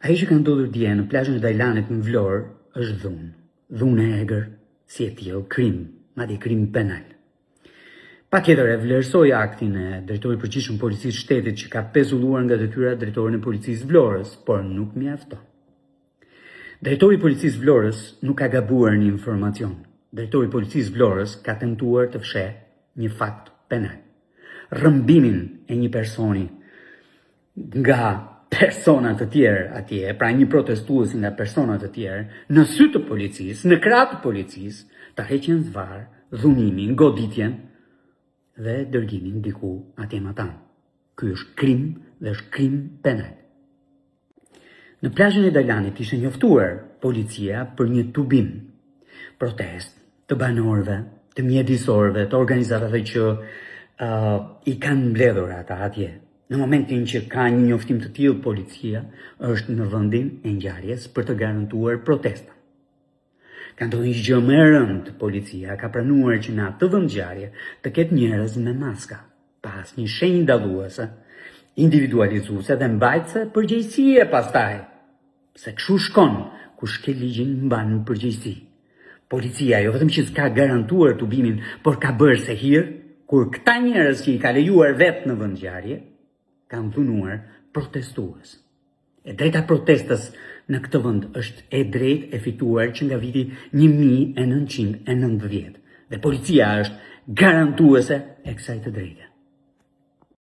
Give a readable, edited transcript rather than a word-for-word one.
Ai që ka ndodhur dje në plazhin e Dajlanit në Vlorë është dhunë. Dhunë e egër, si e tillë krim, madje krim penal. Patjetër e vlerësoi aktin e drejtorit përgjithshëm policisë shtetit që ka pezulluar nga detyra drejtorin e policisë Vlorës, por nuk mjafton. Drejtori i policisë Vlorës nuk ka gabuar një informacion. Drejtori i policisë Vlorës ka tentuar të fshehë një fakt penal. Rrëmbimin e një personi nga persona të tjerë atje, pra një protestues nga persona të tjerë, në sy të policisë, në krah të policisë, ta heqjen zvarr, dhunimin, goditjen dhe dërgimin diku atje më tan. Ky është krim dhe është krim penal. Në plazhin e Dajlanit ishte njoftuar policia për një tubim, protest të banorëve, të mjedisorëve, të organizatave që i kanë mbledhur ata atje. Në momentin që ka një njoftim të tillë, policia është në vendin e ngjarjes për të garantuar protestën. Ka ndodhur një gjë më e rëndë, policia ka pranuar që në atë vendngjarje të ketë njerëz me maska, pas një shenjë dalluese, individualizuese dhe mbajtëse përgjegjësie pastaj. Se kështu shkon, kush ke ligjin mban përgjegjësi. Policia jo vetëm që s'ka garantuar tubimin, por ka bërë se hir, kur këta njerëz që i ka lejuar vetë në vendngjarje, kanë dhunuar protestues. E drejta protestës në këtë vend është e drejtë e fituar që nga viti 1990 dhe policia është garantuese e kësaj të drejte.